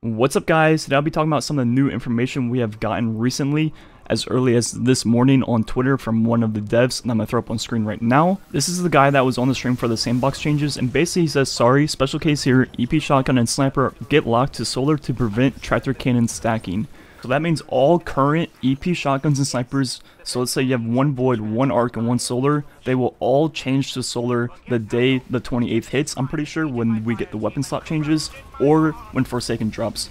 What's up, guys? Today I'll be talking about some of the new information we have gotten recently, as early as this morning on Twitter from one of the devs, and I'm going to throw up on screen right now. This is the guy that was on the stream for the sandbox changes, and basically he says, sorry, special case here, EP shotgun and sniper get locked to solar to prevent tractor cannon stacking. So that means all current EP shotguns and snipers, so let's say you have one void, one arc, and one solar, they will all change to solar the day the 28th hits, I'm pretty sure, when we get the weapon slot changes, or when Forsaken drops.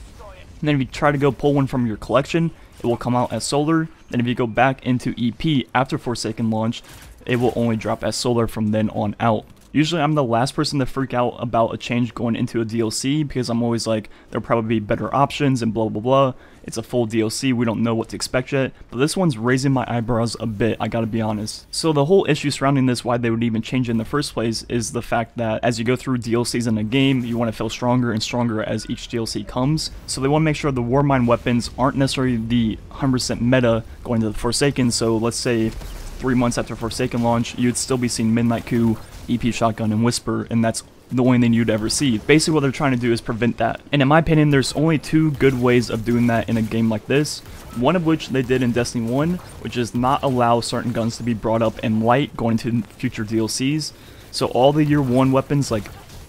And then if you try to go pull one from your collection, it will come out as solar. Then if you go back into EP after Forsaken launch, it will only drop as solar from then on out. Usually I'm the last person to freak out about a change going into a DLC because I'm always like, there'll probably be better options and blah blah blah. It's a full DLC, we don't know what to expect yet. But this one's raising my eyebrows a bit, I gotta be honest. So the whole issue surrounding this, why they would even change it in the first place, is the fact that as you go through DLCs in a game, you want to feel stronger and stronger as each DLC comes. So they want to make sure the Warmind weapons aren't necessarily the 100% meta going to the Forsaken. So let's say 3 months after Forsaken launch, you'd still be seeing Midnight Coup, EP Shotgun, and Whisper, and that's the only thing you'd ever see. Basically what they're trying to do is prevent that. And in my opinion, there's only two good ways of doing that in a game like this. One of which they did in Destiny 1, which is not allow certain guns to be brought up in light going into future DLCs. So all the year 1 weapons like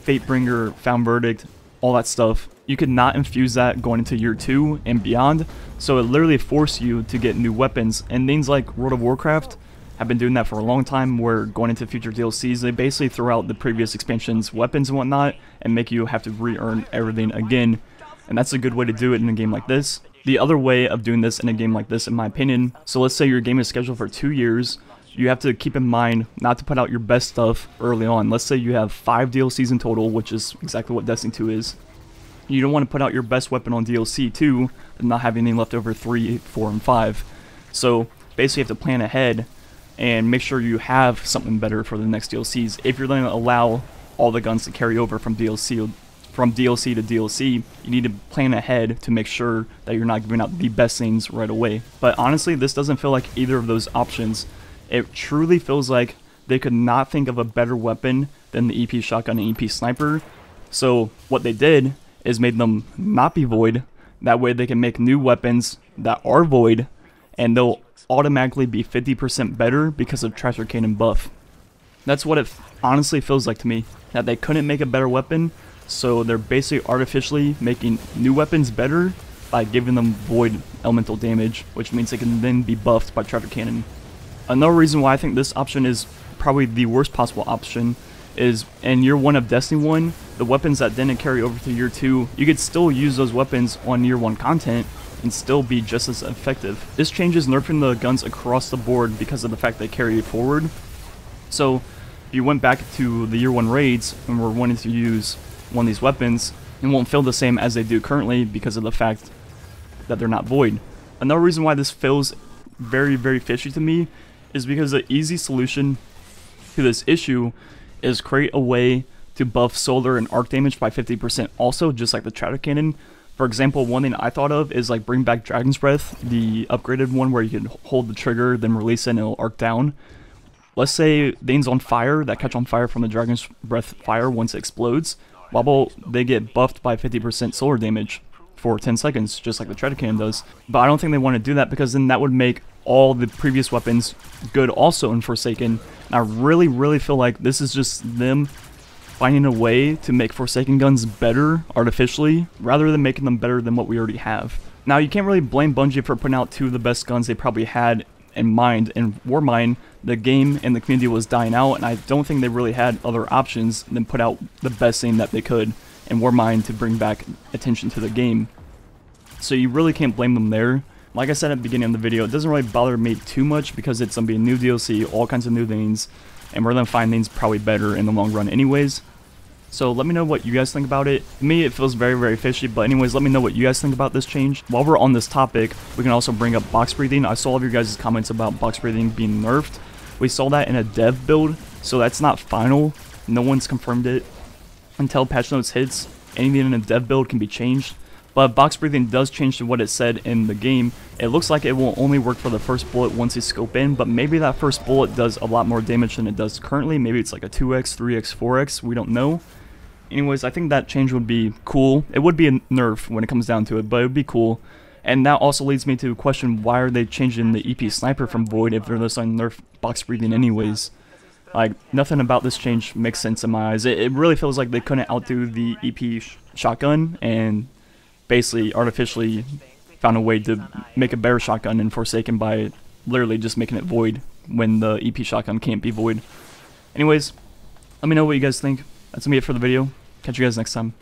Fatebringer, Found Verdict, all that stuff, you could not infuse that going into year 2 and beyond. So it literally forced you to get new weapons, and things like World of Warcraft have been doing that for a long time, where going into future DLCs, they basically throw out the previous expansion's weapons and whatnot, and make you have to re-earn everything again, and that's a good way to do it in a game like this. The other way of doing this in a game like this, in my opinion, so let's say your game is scheduled for 2 years, you have to keep in mind not to put out your best stuff early on. Let's say you have 5 DLCs in total, which is exactly what Destiny 2 is. You don't want to put out your best weapon on DLC 2, and not have anything left over 3, 4, and 5. So basically you have to plan ahead and make sure you have something better for the next DLCs. If you're going to allow all the guns to carry over from DLC to DLC, you need to plan ahead to make sure that you're not giving out the best things right away. But honestly, this doesn't feel like either of those options. It truly feels like they could not think of a better weapon than the EP Shotgun and EP Sniper. So what they did is made them not be void. That way they can make new weapons that are void, and they'll automatically be 50% better because of Tractor Cannon buff. That's what it honestly feels like to me, that they couldn't make a better weapon, so they're basically artificially making new weapons better by giving them void elemental damage, which means they can then be buffed by Tractor Cannon. Another reason why I think this option is probably the worst possible option is in year 1 of Destiny 1, the weapons that didn't carry over to year 2, you could still use those weapons on year 1 content and still be just as effective. This change is nerfing the guns across the board because of the fact they carry forward. So if you went back to the year 1 raids and were wanting to use one of these weapons, it won't feel the same as they do currently because of the fact that they're not void. Another reason why this feels very, very fishy to me is because the easy solution to this issue is create a way to buff solar and arc damage by 50% also, just like the Tractor Cannon. For example, one thing I thought of is like bring back Dragon's Breath, the upgraded one where you can hold the trigger, then release it and it'll arc down. Let's say things on fire that catch on fire from the Dragon's Breath fire once it explodes, well, they get buffed by 50% solar damage for 10 seconds, just like the Tractor Cannon does. But I don't think they want to do that because then that would make all the previous weapons good also in Forsaken. And I really, really feel like this is just them finding a way to make Forsaken guns better artificially, rather than making them better than what we already have. Now, you can't really blame Bungie for putting out 2 of the best guns they probably had in mind. In Warmind, the game and the community was dying out, and I don't think they really had other options than put out the best thing that they could in Warmind to bring back attention to the game. So you really can't blame them there. Like I said at the beginning of the video, it doesn't really bother me too much because it's going to be a new DLC, all kinds of new things, and we're going to find things probably better in the long run anyways. So let me know what you guys think about it. To me, it feels very, very fishy, but anyways, let me know what you guys think about this change. While we're on this topic, we can also bring up box breathing. I saw all of your guys' comments about box breathing being nerfed. We saw that in a dev build, so that's not final. No one's confirmed it. Until patch notes hits, anything in a dev build can be changed. But box breathing does change to what it said in the game. It looks like it will only work for the first bullet once you scope in, but maybe that first bullet does a lot more damage than it does currently. Maybe it's like a 2x, 3x, 4x, we don't know. Anyways, I think that change would be cool. It would be a nerf when it comes down to it, but it would be cool. And that also leads me to question, why are they changing the EP sniper from void if they're just on nerf box breathing anyways? Like, nothing about this change makes sense in my eyes. It really feels like they couldn't outdo the EP shotgun and basically artificially found a way to make a better shotgun in Forsaken by literally just making it void when the EP shotgun can't be void. Anyways, let me know what you guys think. That's gonna be it for the video. Catch you guys next time.